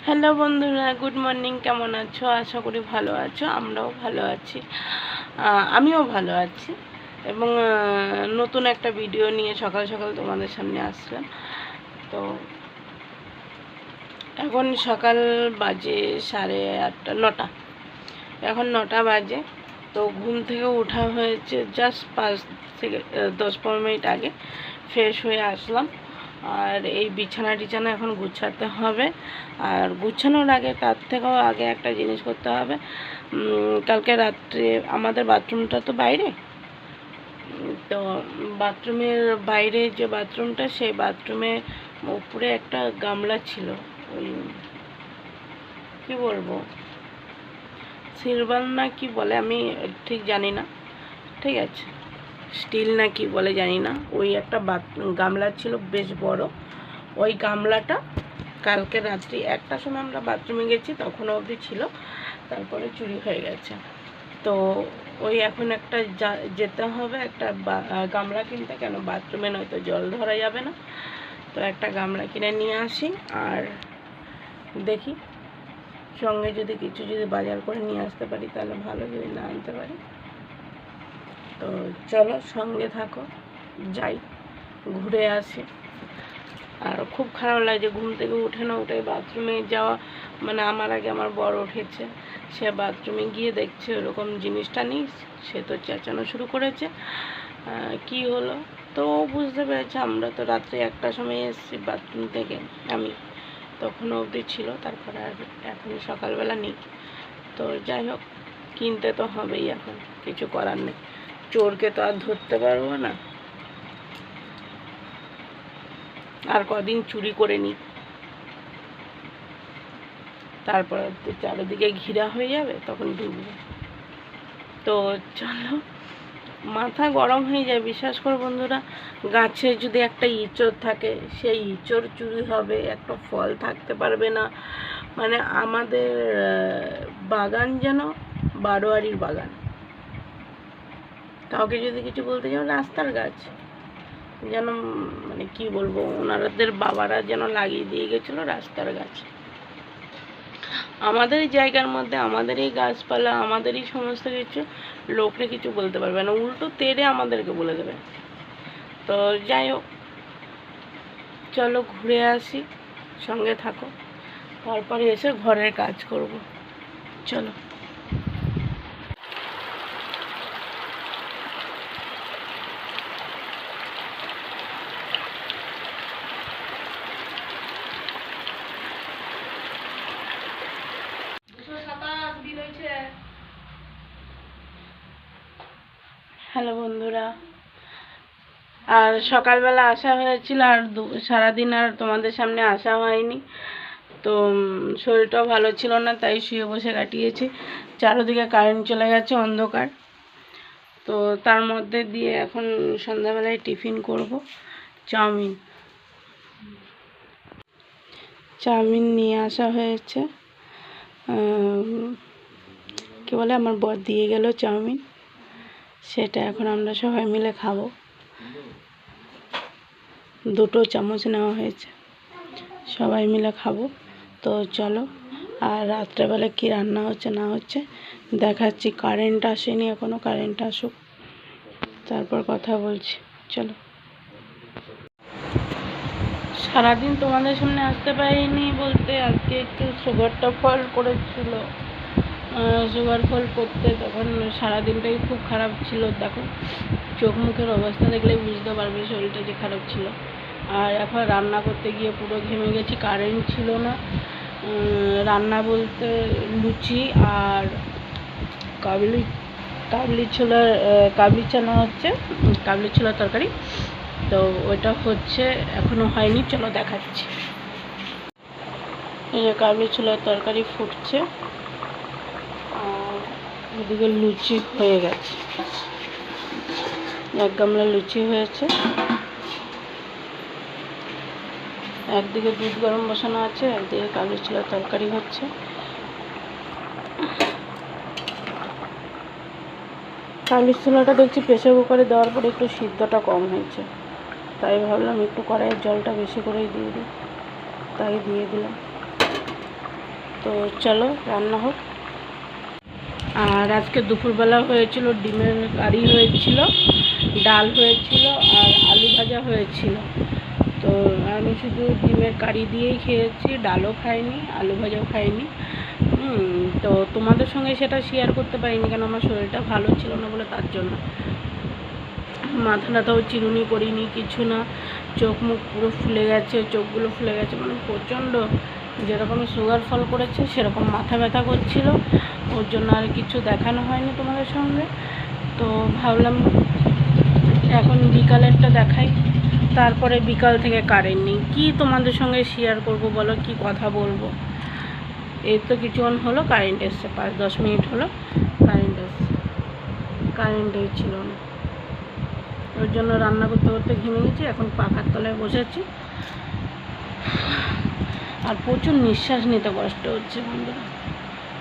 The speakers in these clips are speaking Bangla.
হ্যালো বন্ধুরা, গুড মর্নিং। কেমন আছো? আশা করি ভালো আছো। আমরাও ভালো আছি, আমিও ভালো আছি। এবং নতুন একটা ভিডিও নিয়ে সকাল সকাল তোমাদের সামনে আসলাম। তো এখন সকাল বাজে 8:30 9টা, এখন 9টা বাজে। তো ঘুম থেকে ওঠা হয়েছে জাস্ট 5 থেকে 10-15 মিনিট আগে। ফ্রেশ হয়ে আসলাম, আর এই বিছানা টিছানা এখন গুছাতে হবে। আর গুছানোর আগে, তার থেকেও আগে একটা জিনিস করতে হবে। কালকে রাত্রে আমাদের বাথরুমটা তো বাইরে, তো বাথরুমের বাইরে যে বাথরুমটা, সেই বাথরুমে উপরে একটা গামলা ছিল। ওই কি বলবো, সিলভার না কি বলে আমি ঠিক জানি না, ঠিক আছে, স্টিল না কি বলে জানি না। ওই একটা গামলা ছিল বেশ বড়। ওই গামলাটা কালকে রাত্রি 1টার সময় আমরা বাথরুমে গেছি, তখনও অবধি ছিল, তারপরে চুরি হয়ে গেছে। তো ওই এখন একটা যেতে হবে একটা গামলা কিনতে, কেন বাথরুমে নয়তো জল ধরা যাবে না। তো একটা গামলা কিনে নিয়ে আসি, আর দেখি সঙ্গে যদি কিছু বাজার করে নিয়ে আসতে পারি তাহলে ভালো, যদি না আনতে পারি তো চলো সঙ্গে থাকো, যাই ঘুরে আসি। আর খুব খারাপ লাগছে, ঘুম থেকে উঠে না উঠে বাথরুমে যাওয়া। মানে আমার আগে আমার বড় উঠেছে, সে বাথরুমে গিয়ে দেখছে ওরকম জিনিসটা নেই, সে তো চেঁচানো শুরু করেছে। কি হলো, তো ও বুঝতে পেরেছে আমরা তো রাত্রে 1টার সময় এসেছি বাথরুম থেকে, আমি তখনও অবধি ছিল, তারপরে আর এখন সকালবেলা নেই। তো যাই হোক, কিনতে তো হবেই, এখন কিছু করার নেই, চোরকে তো আর ধরতে পারবো না। আর কদিন চুরি করে নিই, তারপর চারিদিকে ঘিরা হয়ে যাবে, তখন ঢুকবে। তো চলো, মাথা গরম হয়ে যায়। বিশ্বাস করো বন্ধুরা, গাছে যদি একটা ইঁচড় থাকে, সেই ইঁচড় চুরি হবে, একটা ফল থাকতে পারবে না। মানে আমাদের বাগান যেন বারোয়ারির বাগান। কাউকে যদি কিছু বলতে যাও, রাস্তার গাছ যেন, মানে কি বলবো, ওনাদের বাবারা যেন লাগিয়ে দিয়ে গেছিলো রাস্তার গাছ। আমাদের এই জায়গার মধ্যে আমাদের এই গাছপালা, আমাদের এই সমস্ত কিছু, লোকরে কিছু বলতে পারবে না, উল্টো তেড়ে আমাদেরকে বলে দেবে। তো যাই হোক, চলো ঘুরে আসি, সঙ্গে থাকো, তারপরে এসে ঘরের কাজ করব। চলো। হ্যালো বন্ধুরা, আর সকালবেলা আসা হয়েছিল, আর সারাদিন আর তোমাদের সামনে আসা হয়নি। তো শরীরটাও ভালো ছিল না, তাই শুয়ে বসে কাটিয়েছি। চারদিকে কারেন্ট চলে গেছে, অন্ধকার। তো তার মধ্যে দিয়ে এখন সন্ধ্যাবেলায় টিফিন করব। চাউমিন নিয়ে আসা হয়েছে, কি বলে, আমার বর দিয়ে গেল চাউমিন, সেটা এখন আমরা সবাই মিলে খাবো। 2 চামচ নেওয়া হয়েছে, সবাই মিলে খাবো। তো চলো, আর রাত্রেবেলা কি রান্না হচ্ছে না হচ্ছে দেখাচ্ছি। কারেন্ট আসেনি এখনো, কারেন্ট আসুক তারপর কথা বলছি। চলো। সারাদিন তোমাদের সামনে আসতে পারিনি বলতে, আজকে একটু সুগারটা ফল করেছিল, সুগার ফল করতে, তখন সারাদিনটাই খুব খারাপ ছিল। দেখো চোখ মুখের অবস্থা দেখলেই বুঝতে পারবে শরীরটা যে খারাপ ছিল। আর এখন রান্না করতে গিয়ে পুরো ঘেমে গেছি, কারেন্ট ছিল না। রান্না বলতে লুচি আর কাবলি চানা হচ্ছে, কাবলি ছোলার তরকারি। তো ওইটা হচ্ছে, এখনো হয়নি, চলো দেখাচ্ছি। এই যে কাবলি ছোলার তরকারি ফুটছে, আর এদিকে লুচি হয়ে গেছে, 1 গামলা লুচি হয়েছে। একদিকে দুধ গরম বসানো আছে, একদিকে কাবলি ছোলার তরকারি হচ্ছে। কাবলি ছোলাটা দেখছি প্রেসার কুকারে দেওয়ার পরে একটু সিদ্ধটা কম হয়েছে, তাই ভাবলাম একটু কড়াইয়ের জলটা বেশি করেই দিয়ে দিই, তাই দিয়ে দিলাম। তো চলো রান্না হোক। আর আজকে দুপুরবেলা হয়েছিল ডিমের কারি হয়েছিল, ডাল হয়েছিল আর আলু ভাজা হয়েছিল। তো আমি শুধু ডিমের কারি দিয়েই খেয়েছি, ডালও খাইনি, আলু ভাজাও খাইনি। তো তোমাদের সঙ্গে সেটা শেয়ার করতে পারিনি, কেন আমার শরীরটা ভালো ছিল না বলে, তার জন্য। মাথা ব্যথাও চিরুনি করিনি, কিছু না। চোখ মুখ পুরো ফুলে গেছে, চোখগুলো ফুলে গেছে, মানে প্রচণ্ড যেরকম সুগার ফল করেছে সেরকম মাথা ব্যথা করছিল। ওর জন্য আর কিছু দেখানো হয়নি তোমাদের সঙ্গে। তো ভাবলাম এখন বিকালেরটা দেখাই। তারপরে বিকাল থেকে কারেন্ট নেই, কী তোমাদের সঙ্গে শেয়ার করব বলো, কি কথা বলবো। এই তো কিছুক্ষণ হলো কারেন্ট এসছে, 5-10 মিনিট হলো কারেন্ট এসছে, কারেন্টই ছিল না। ওর জন্য রান্না করতে করতে ঘেমে গেছি, এখন পাখার তলায় বসেছি। আর প্রচুর নিঃশ্বাস নিতে কষ্ট হচ্ছে বন্ধুরা,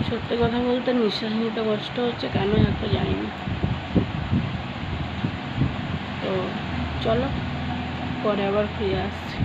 সত্যি কথা বলতে নিঃশ্বাস নিতে কষ্ট হচ্ছে, কেন এত জানি না। তো চলো পরে আবার ফিরে আসছি।